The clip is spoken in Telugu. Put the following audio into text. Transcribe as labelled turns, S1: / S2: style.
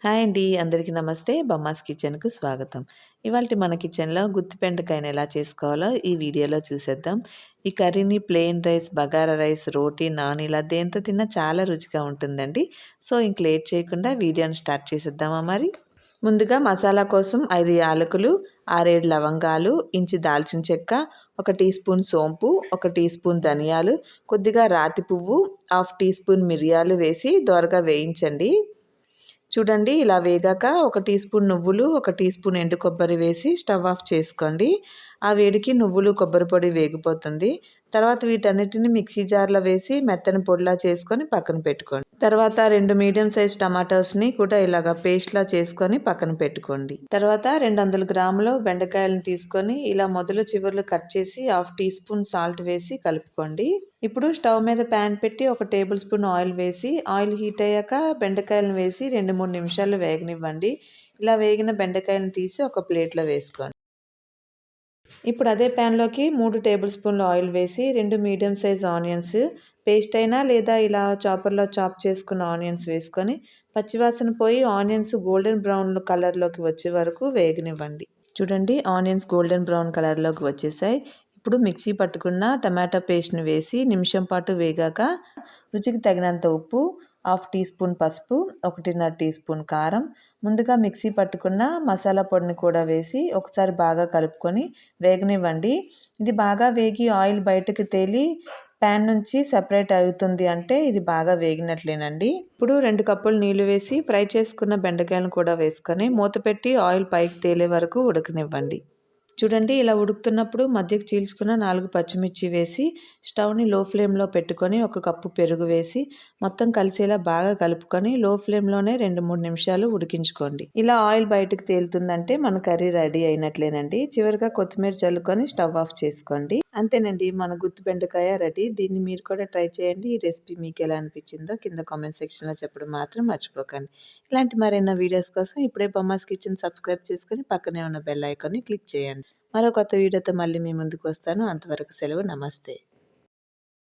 S1: హాయ్ అండి. అందరికీ నమస్తే. బమ్మాస్ కిచెన్‌కు స్వాగతం. ఇవాల్టి మన కిచెన్‌లో గుత్తి బెండకాయని ఎలా చేసుకోవాలో ఈ వీడియోలో చూసేద్దాం. ఈ కర్రీని ప్లెయిన్ రైస్, బగారా రైస్, రోటీ, నాన్ ఇలా దేనితో తిన్నా చాలా రుచిగా ఉంటుందండి. సో, ఇంక లేట్ చేయకుండా వీడియోని స్టార్ట్ చేసేద్దామా మరి? ముందుగా మసాలా కోసం 5 యాలకులు, 6, 7 లవంగాలు, ఇంచు దాల్చిన చెక్క, 1 టీ స్పూన్ సోంపు, 1 టీ స్పూన్ ధనియాలు, కొద్దిగా రాతి పువ్వు, హాఫ్ టీ స్పూన్ మిరియాలు వేసి దోరగా వేయించండి. చూడండి ఇలా వేగాక 1 టీ స్పూన్ నువ్వులు, 1 టీ స్పూన్ ఎండు కొబ్బరి వేసి స్టవ్ ఆఫ్ చేసుకోండి. ఆ వేడికి నువ్వులు, కొబ్బరి పొడి వేగిపోతుంది. తర్వాత వీటన్నిటిని మిక్సీ జార్‌లో వేసి మెత్తని పొడిలా చేసుకొని పక్కన పెట్టుకోండి. తర్వాత 2 మీడియం సైజ్ టమాటోస్‌ని కూడా ఇలాగ పేస్ట్‌లా చేసుకొని పక్కన పెట్టుకోండి. తర్వాత 200 గ్రాముల బెండకాయలను తీసుకొని ఇలా మొదలు చివర్లు కట్ చేసి హాఫ్ టీ స్పూన్ సాల్ట్ వేసి కలుపుకోండి. ఇప్పుడు స్టవ్ మీద ప్యాన్ పెట్టి 1 టేబుల్ స్పూన్ ఆయిల్ వేసి ఆయిల్ హీట్ అయ్యాక బెండకాయలను వేసి 2, 3 నిమిషాలు వేగనివ్వండి. ఇలా వేగిన బెండకాయలను తీసి ఒక ప్లేట్‌లో వేసుకోండి. ఇప్పుడు అదే ప్యాన్‌లోకి 3 టేబుల్ స్పూన్ల ఆయిల్ వేసి 2 మీడియం సైజ్ ఆనియన్స్ పేస్ట్ అయినా లేదా ఇలా చాపర్‌లో చాప్ చేసుకున్న ఆనియన్స్ వేసుకొని పచ్చివాసన పోయి ఆనియన్స్ గోల్డెన్ బ్రౌన్ కలర్‌లోకి వచ్చే వరకు వేగనివ్వండి. చూడండి ఆనియన్స్ గోల్డెన్ బ్రౌన్ కలర్‌లోకి వచ్చేసాయి. ఇప్పుడు మిక్సీ పట్టుకున్న టమాటా పేస్ట్‌ని వేసి నిమిషం పాటు వేగాక రుచికి తగినంత ఉప్పు, హాఫ్ టీ స్పూన్ పసుపు, 1.5 టీ స్పూన్ కారం, ముందుగా మిక్సీ పట్టుకున్న మసాలా పొడిని కూడా వేసి ఒకసారి బాగా కలుపుకొని వేగనివ్వండి. ఇది బాగా వేగి ఆయిల్ బయటకు తేలి ప్యాన్ నుంచి సెపరేట్ అవుతుంది అంటే ఇది బాగా వేగినట్లేనండి. ఇప్పుడు 2 కప్పులు నీళ్లు వేసి ఫ్రై చేసుకున్న బెండకాయలను కూడా వేసుకొని మూత పెట్టి ఆయిల్ పైకి తేలే వరకు ఉడకనివ్వండి. చూడండి ఇలా ఉడుకుతున్నప్పుడు మధ్యకు చీల్చుకున్న 4 పచ్చిమిర్చి వేసి స్టవ్‌ని లో ఫ్లేమ్‌లో పెట్టుకొని 1 కప్పు పెరుగు వేసి మొత్తం కలిసేలా బాగా కలుపుకొని లో ఫ్లేమ్‌లోనే 2, 3 నిమిషాలు ఉడికించుకోండి. ఇలా ఆయిల్ బయటకు తేలుతుందంటే మన కర్రీ రెడీ అయినట్లేనండి. చివరగా కొత్తిమీర చల్లుకొని స్టవ్ ఆఫ్ చేసుకోండి. అంతేనండి మన గుత్తి బెండకాయ రెడీ. దీన్ని మీరు కూడా ట్రై చేయండి. ఈ రెసిపీ మీకు ఎలా అనిపించిందో కింద కామెంట్ సెక్షన్‌లో చెప్పడం మాత్రం మర్చిపోకండి. ఇలాంటి మరెన్నో వీడియోస్ కోసం ఇప్పుడే బొమ్మాస్ కిచెన్ సబ్స్క్రైబ్ చేసుకొని పక్కనే ఉన్న బెల్ ఐకాన్‌ని క్లిక్ చేయండి. మరో కొత్త వీడియోతో మళ్ళీ మీ ముందుకు వస్తాను. అంతవరకు సెలవు. నమస్తే.